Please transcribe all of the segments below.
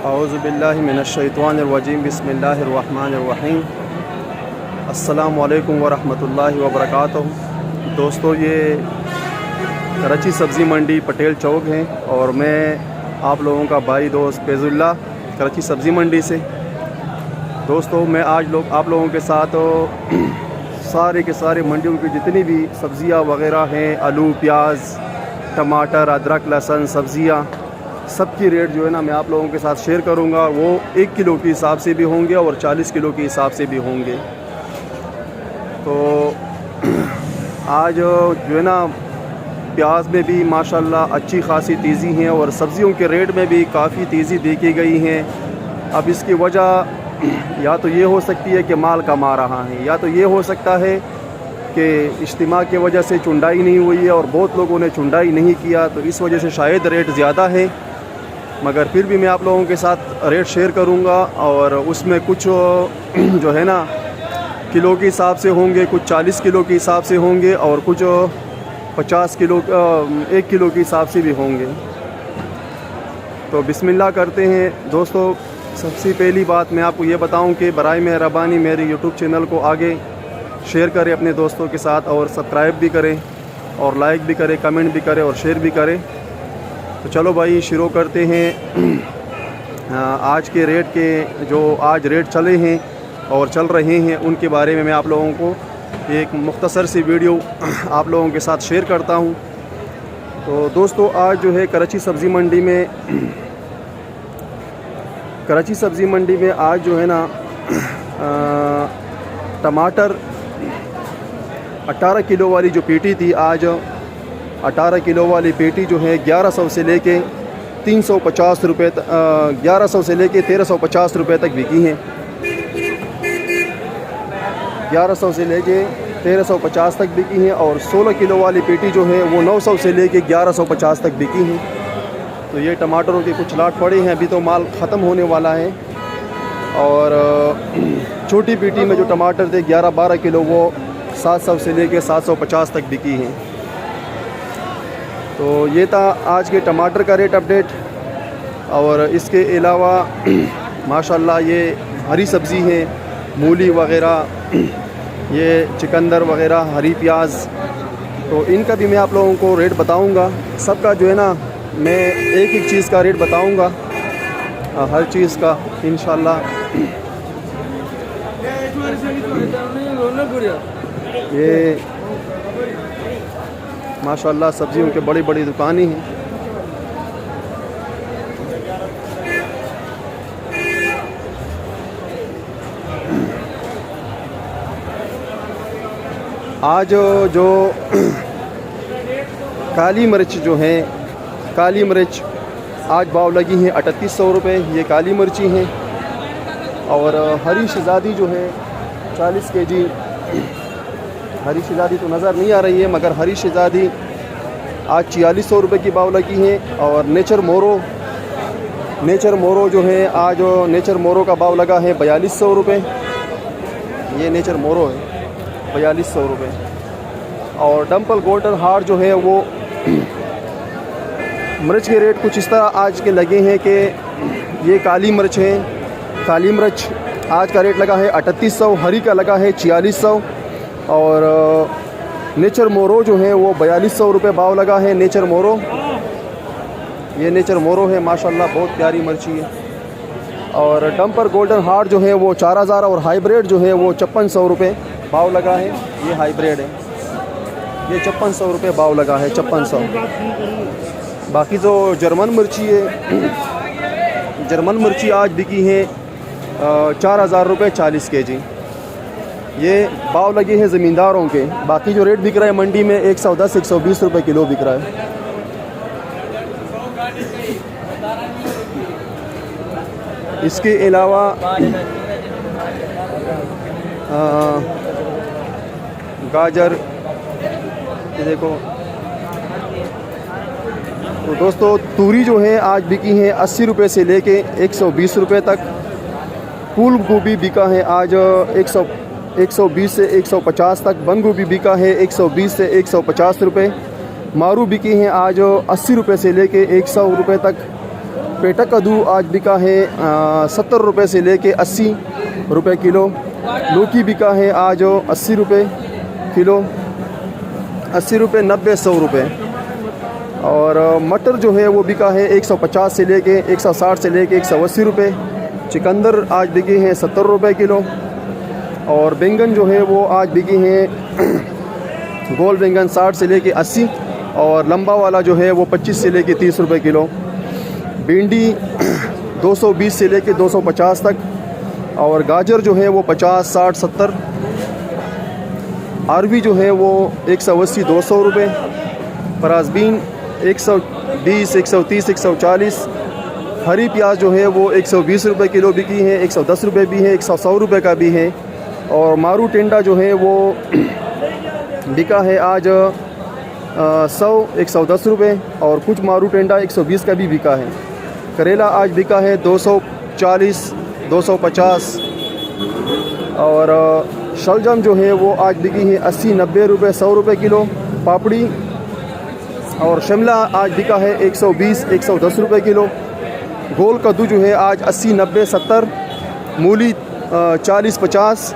औज़ु बिल्लाहि मिनश्शैतानिर्रजीम बिस्मिल्लाहिर्रहमानिर्रहीम। अस्सलामु अलैकुम वरहमतुल्लाहि वबरकातुहू। दोस्तों, ये कराची सब्ज़ी मंडी पटेल चौक है और मैं आप लोगों का भाई दोस्त फैज़ुल्ला कराची सब्ज़ी मंडी से। दोस्तों, मैं आज आप लोगों के साथ सारे के सारे मंडियों की जितनी भी सब्ज़ियाँ वग़ैरह हैं, आलू, प्याज, टमाटर, अदरक, लहसुन, सब्ज़ियाँ, सबकी रेट जो है ना मैं आप लोगों के साथ शेयर करूंगा। वो 1 किलो के हिसाब से भी होंगे और 40 किलो के हिसाब से भी होंगे। तो आज जो है ना प्याज में भी माशाल्लाह अच्छी खासी तेज़ी है और सब्ज़ियों के रेट में भी काफ़ी तेज़ी देखी गई है। अब इसकी वजह या तो ये हो सकती है कि माल कम आ रहा है, या तो ये हो सकता है कि इज्तिमा की वजह से चुंडाई नहीं हुई है और बहुत लोगों ने चुंडाई नहीं किया, तो इस वजह से शायद रेट ज़्यादा है। मगर फिर भी मैं आप लोगों के साथ रेट शेयर करूंगा और उसमें कुछ जो है ना किलो के हिसाब से होंगे, कुछ 40 किलो के हिसाब से होंगे और कुछ 50 किलो 1 किलो के हिसाब से भी होंगे। तो बिस्मिल्लाह करते हैं। दोस्तों, सबसे पहली बात मैं आपको ये बताऊं कि बराए मेहरबानी मेरे यूट्यूब चैनल को आगे शेयर करें अपने दोस्तों के साथ और सब्सक्राइब भी करें और लाइक भी करें, कमेंट भी करें और शेयर भी करें। तो चलो भाई शुरू करते हैं। आज के रेट के जो आज रेट चले हैं और चल रहे हैं उनके बारे में मैं आप लोगों को एक मुख्तसर सी वीडियो आप लोगों के साथ शेयर करता हूं। तो दोस्तों, आज जो है कराची सब्ज़ी मंडी में आज जो है ना टमाटर 18 किलो वाली जो पेटी थी, आज 18 किलो वाली पेटी जो है 1100 से लेके 350 रुपये 1100 से लेके 1350 रुपये तक बिकी हैं। 1100 से लेके 1350 तक बिकी हैं और 16 किलो वाली पेटी जो है वो 900 से लेके 1150 तक बिकी हैं। तो ये टमाटरों के कुछ लाट पड़े हैं, अभी तो माल ख़त्म होने वाला है। और छोटी पेटी में जो टमाटर थे 11-12 किलो वो 700 से लेके 750 तक बिकी हैं। तो ये था आज के टमाटर का रेट अपडेट। और इसके अलावा माशाल्लाह ये हरी सब्ज़ी है, मूली वग़ैरह, ये चुकंदर वग़ैरह, हरी प्याज, तो इनका भी मैं आप लोगों को रेट बताऊंगा। सबका जो है ना मैं एक एक चीज़ का रेट बताऊंगा, हर चीज़ का इंशाल्लाह। ये माशाल्लाह सब्जियों के बड़ी बड़ी दुकानें हैं। आज जो काली मिर्च जो है, काली मिर्च आज भाव लगी है 3800 रुपये, ये काली मिर्ची हैं। और हरी शहज़ादी जो है 40 kg, हरी शहज़ादी तो नज़र नहीं आ रही है मगर हरी शहज़ादी आज 4600 रुपये की भाव लगी है। और नेचर मोरो जो है आज नेचर मोरो का भाव लगा है 4200 रुपये। ये नेचर मोरो है 4200 रुपये। और डम्पल गोल्डन हार्ट जो है वो मिर्च के रेट कुछ इस तरह आज के लगे हैं कि ये काली मिर्च है, काली मिर्च आज का रेट लगा है 3800, हरी का लगा है 4600। और नेचर मोरो जो है वो 4200 रुपये भाव लगा है। नेचर मोरो, ये नेचर मोरो है, माशाल्लाह बहुत प्यारी मिर्ची है। और डम्पर गोल्डन हार्ट जो है वो 4000 और हाइब्रिड जो है वो 5600 रुपये भाव लगा है। ये हाइब्रिड है, ये 5600 रुपये भाव लगा है, 5600। बाकी जो जर्मन मिर्ची है, जर्मन मिर्ची आज बिकी है 4000 रुपये 40 kg। ये भाव लगे हैं ज़मींदारों के। बाकी जो रेट बिक रहा है मंडी में 110-120 रुपये किलो बिक रहा है। इसके अलावा गाजर, ये देखो। तो दोस्तों, तूरी जो है आज बिकी है 80 रुपये से लेके 120 रुपये तक। फूल गोभी बिका है आज 120 से 150 तक। बंद गोभी बिका है 120 से 150 रुपये। मारू बिकी हैं आज 80 रुपये से लेके 100 रुपये तक। पेटा कद्दू आज बिका है 70 रुपये से लेके 80 रुपये किलो। लौकी बिका है आज 80 रुपये किलो, 80 रुपये, 90, 100 रुपये। और मटर जो है वो बिका है 150 से लेके 160 से लेके 180 रुपये। चिकंदर आज बिकी हैं 70 रुपये किलो। और बैंगन जो है वो आज बिकी हैं गोल बैंगन 60 से लेके 80, और लंबा वाला जो है वो 25 से लेके 30 रुपये किलो। भिंडी 220 से लेके 250 तक, और गाजर जो है वो 50, 60, 70। अरवी जो है वो 180, 200 रुपये। फ्रांसबीन 120, 130, 140। हरी प्याज जो है वो 120 रुपये किलो बिकी है, 110 रुपये भी है, 100 रुपये का भी है। और मारू टेंडा जो है वो बिका है आज 100, 110 रुपये, और कुछ मारू टेंडा 120 का भी बिका है। करेला आज बिका है 240, 250। और शलजम जो है वो आज बिकी है 80, 90 रुपये, 100 रुपये किलो। पापड़ी और शिमला आज बिका है 120, 110 रुपये किलो। गोल कद्दू जो है आज 80, 90, 70। मूली 40, 50।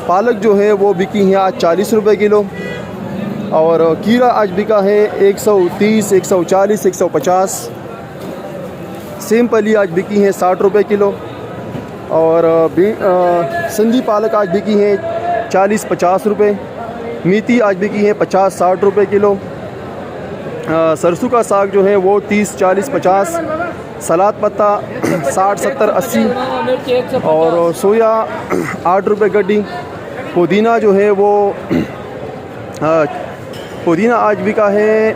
पालक जो है वो बिकी है आज 40 रुपये किलो। और कीरा आज बिका है 130, 140, 150। सेम आज बिकी है 60 रुपये किलो। और सिंधी पालक आज बिकी है 40, 50 रुपये। मेथी आज बिकी है 50, 60 रुपये किलो। सरसों का साग जो है वो 30, 40, 50। सलाद पत्ता 60, 70, 80। और सोया 8 रुपये गड्डी। पुदीना जो है वो पुदीना आज बिका है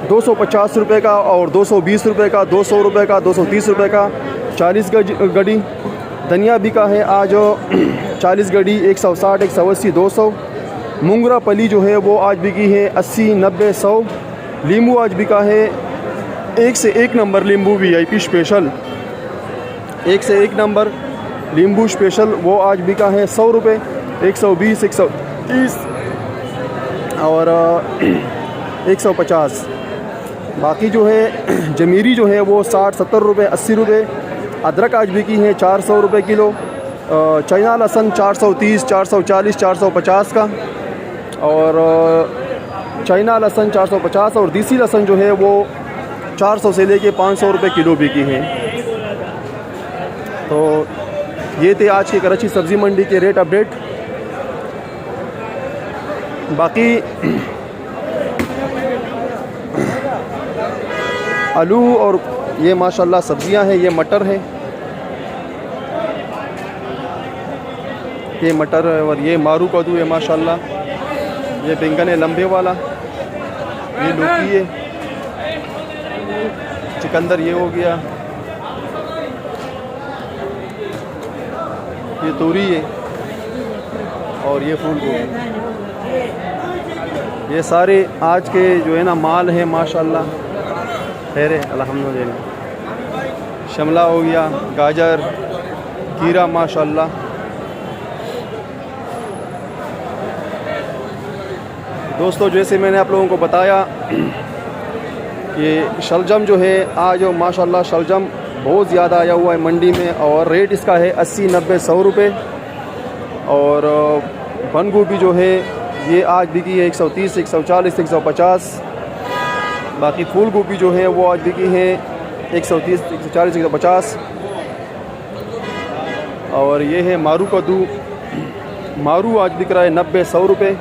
250 रुपये का, और 220 रुपये का, 200 रुपये का, 230 रुपये का 40 गड्डी। धनिया बिका है आज 40 गड्डी, 160, 180, 200। मुंगरा पली जो है वो आज बिकी है 80, 90, 100। नींबू आज बिका है 1 से 1 नंबर नींबू VIP स्पेशल, 1 से 1 नंबर नींबू स्पेशल वो आज बिका है 100 रुपये, 120, 130 और 150। बाकी जो है जमीरी जो है वो 60, 70 रुपये, 80 रुपये। अदरक आज बिकी है 400 रुपये किलो। चाइना लहसुन 430, 440, 450 का। और चाइना लहसुन 450, और देसी लहसुन जो है वो 400 से लेके 500 रुपये किलो बिकी है। तो ये थे आज के कराची सब्ज़ी मंडी के रेट अपडेट। बाकी आलू और ये माशाल्लाह सब्ज़ियां हैं, ये मटर है, ये मटर है, और ये मारू कद्दू है माशाल्लाह। ये बैंगन है लंबे वाला, ये लौकी है, चिकंदर ये हो गया, ये तोरी है, और ये फूल गोभी। ये सारे आज के जो है ना माल है माशाल्लाह। खैर है अल्हम्दुलिल्लाह। शिमला हो गया, गाजर, खीरा माशाल्लाह। दोस्तों जैसे मैंने आप लोगों को बताया, ये शलजम जो है आज माशाल्लाह शलजम बहुत ज़्यादा आया हुआ है मंडी में, और रेट इसका है 80, 90, 100 रुपये। और बंद गोभी जो है ये आज बिकी है 130, 140, 150। बाकी फूल गोभी जो है वो आज बिकी है 130, 140, 150। और ये है मारू कद्दू, मारू आज बिक रहा है 90, 100 रुपये।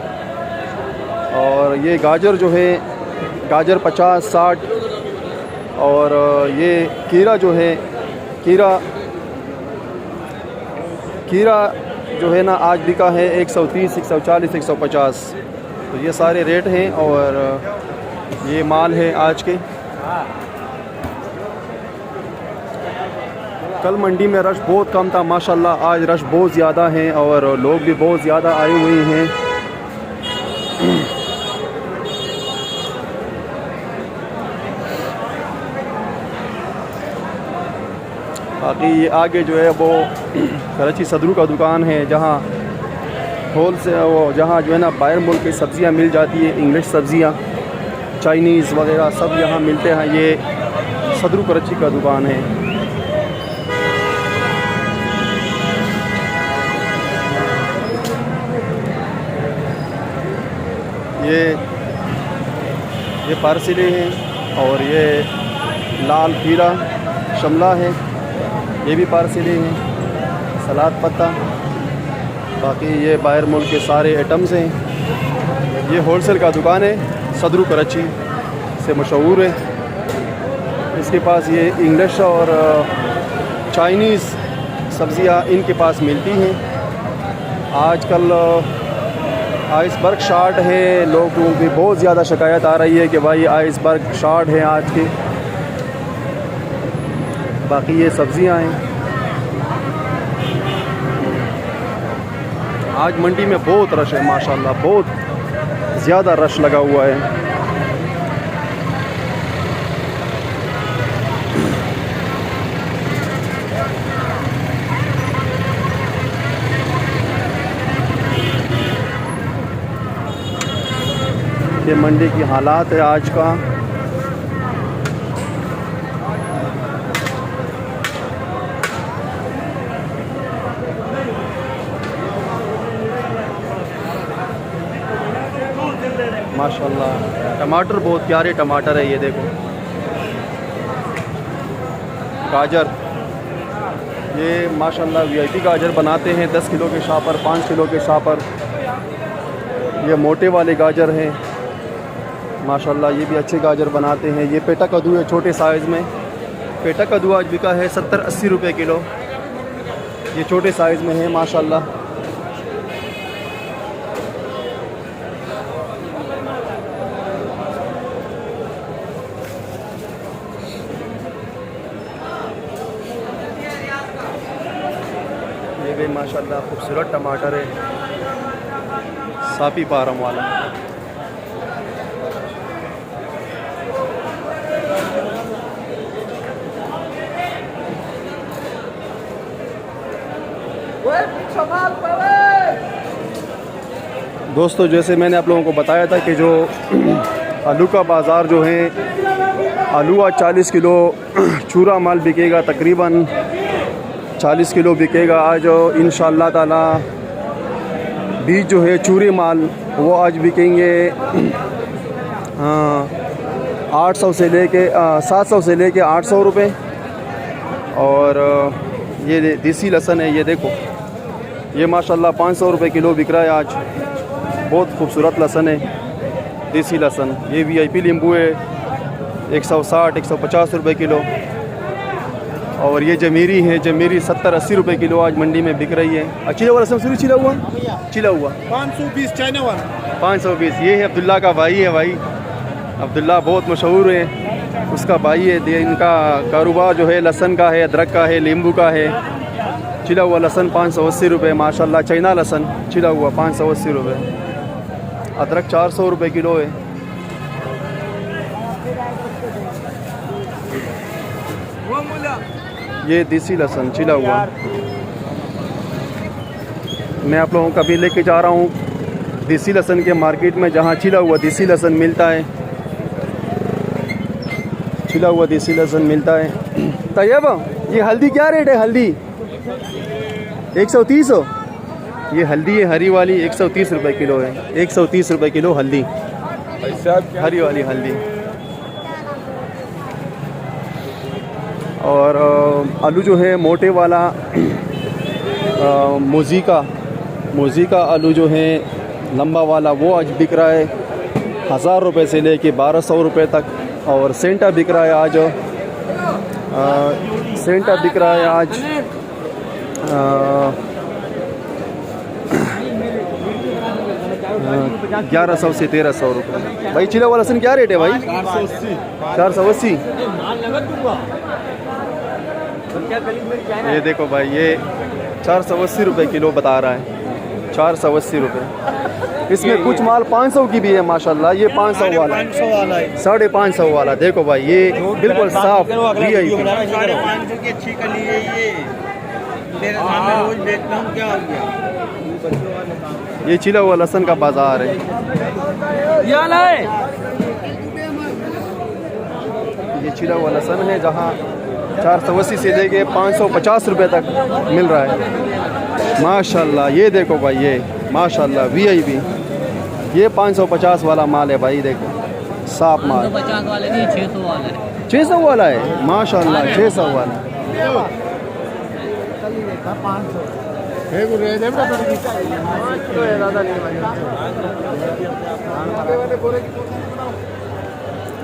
और ये गाजर जो है गाजर 50, 60। और ये खीरा जो है खीरा जो है ना आज बिका है 130, 140, 150। तो ये सारे रेट हैं और ये माल है आज के। कल मंडी में रश बहुत कम था माशाल्लाह, आज रश बहुत ज़्यादा है और लोग भी बहुत ज़्यादा आए हुए हैं। बाकी ये आगे जो है वो कराची सदरू का दुकान है, जहाँ होल से वो जहाँ जो है ना बाहर मुल्क की सब्ज़ियाँ मिल जाती है, इंग्लिश सब्ज़ियाँ, चाइनीज़ वगैरह सब यहाँ मिलते हैं। ये सदरू कराची का दुकान है। ये पार्सले हैं और ये लाल पीला शिमला है, ये भी पार्सले हैं, सलाद पत्ता। बाकी ये बाहर मुल्क के सारे आइटम्स हैं। ये होलसेल का दुकान है, सदरू कराची से मशहूर है। इसके पास ये इंग्लिश और चाइनीज़ सब्ज़ियाँ इनके पास मिलती हैं। आजकल आइसबर्ग शॉर्ट है, लोगों की बहुत ज़्यादा शिकायत आ रही है कि भाई आइसबर्ग शॉर्ट है आज के। बाकी ये सब्ज़ियाँ हैं। आज मंडी में बहुत रश है माशाल्लाह, बहुत ज़्यादा रश लगा हुआ है। ये मंडी की हालात है आज का। माशाल्लाह टमाटर बहुत प्यारे टमाटर है। ये देखो गाजर, ये माशाल्लाह वीआईपी गाजर बनाते हैं 10 किलो के शापर, 5 किलो के शापर। ये मोटे वाले गाजर हैं माशाल्लाह, ये भी अच्छे गाजर बनाते हैं। ये पेटा कद्दू है छोटे साइज़ में। पेटा कद्दू आज बिका है 70-80 रुपये किलो। ये छोटे साइज़ में है माशाल्लाह। ये भी माशाल्लाह खूबसूरत टमाटर है, सापी पारम वाला। दोस्तों जैसे मैंने आप लोगों को बताया था कि जो आलू का बाज़ार जो है, आलू आज 40 किलो चूरा माल बिकेगा, तकरीबन 40 किलो बिकेगा आज इंशाअल्लाह ताला। बीज जो है चूरे माल वो आज बिकेंगे 800 से लेके 700 से लेके 800 रुपये। और ये देसी लहसुन है, ये देखो ये माशाल्लाह 500 रुपये किलो बिक रहा है आज। बहुत खूबसूरत लहसुन है, देसी लहसुन। ये वीआईपी नींबू है 160-150 रुपये किलो। और ये जमीरी है, जमीरी 70-80 रुपये किलो आज मंडी में बिक रही है। चिला हुआ लहसुन शुरू चिला हुआ 520 चाइना वाला 520। ये है अब्दुल्ला का भाई है, भाई अब्दुल्ला बहुत मशहूर है, उसका भाई है। इनका कारोबार जो है लहसुन का है, अदरक का है, नींबू का है। चिला हुआ लहसुन 580 रुपये माशाल्लाह। चाइना लहसुन चिला हुआ 580 रुपये। अदरक 400 रुपये किलो है। ये देसी लहसुन चिला हुआ मैं आप लोगों को अभी लेके जा रहा हूँ देसी लहसुन के मार्केट में, जहाँ चिला हुआ देसी लहसुन मिलता है। छिला हुआ देसी लहसुन मिलता है। तैयब ये हल्दी क्या रेट है? हल्दी 130 हो। ये हल्दी है हरी वाली 130 रुपये किलो है। 130 रुपये किलो हल्दी, हरी वाली हल्दी। और आलू जो है मोटे वाला मोज़ीका आलू जो है लंबा वाला वो आज बिक रहा है 1000 रुपये से लेके 1200 रुपये तक। और सेंटा बिक रहा है आज 1100 से 1300 रुपये। भाई चिला वाला लहसुन क्या रेट है भाई? 480। ये देखो भाई ये 480 रुपये किलो बता रहा है, 480 रुपये। इसमें कुछ माल 500 की भी है माशाल्लाह। ये 500 वाला, 550 वाला देखो भाई, ये बिल्कुल साफ वीआईपी। ये चिला हुआ लहसुन का बाजार है। ये चिला हुआ लहसुन है जहाँ 480 से लेके 550 रुपये तक मिल रहा है माशाल्लाह। ये देखो भाई ये माशाल्लाह वीआईपी ये 550 वाला माल है भाई, देखो साफ माल। 550 वाले नहीं, 600 वाला है। 600 वाला है माशाल्लाह, 600 वाला।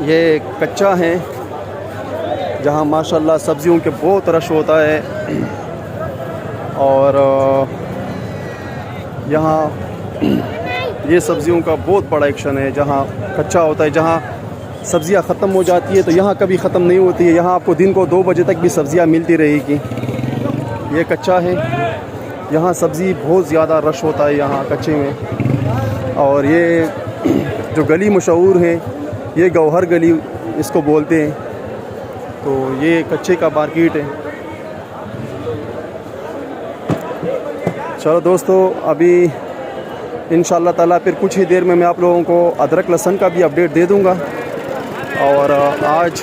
ये कच्चा है जहाँ माशाल्लाह सब्जियों के बहुत रश होता है। और यहाँ ये सब्जियों का बहुत बड़ा एक्शन है जहाँ कच्चा होता है, जहाँ सब्जियां ख़त्म हो जाती है तो यहाँ कभी ख़त्म नहीं होती है। यहाँ आपको दिन को 2 बजे तक भी सब्जियां मिलती रहेगी। ये कच्चा है, यहाँ सब्ज़ी बहुत ज़्यादा रश होता है यहाँ कच्चे में। और ये जो गली मशहूर है, ये गौहर गली इसको बोलते हैं। तो ये कच्चे का मार्केट है। चलो दोस्तों, अभी इंशाअल्लाह ताला फिर कुछ ही देर में मैं आप लोगों को अदरक लहसुन का भी अपडेट दे दूंगा। और आज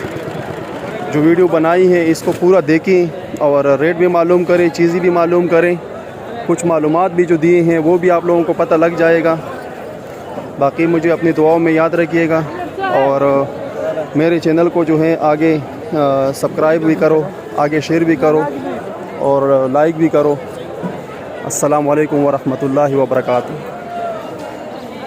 जो वीडियो बनाई है इसको पूरा देखें और रेट भी मालूम करें, चीज़ें भी मालूम करें, कुछ मालूमात भी जो दिए हैं वो भी आप लोगों को पता लग जाएगा। बाकी मुझे अपनी दुआओं में याद रखिएगा और मेरे चैनल को जो है आगे सब्सक्राइब भी करो, आगे शेयर भी करो और लाइक भी करो। अस्सलाम वालेकुम व रहमतुल्लाहि व बरकातुहू।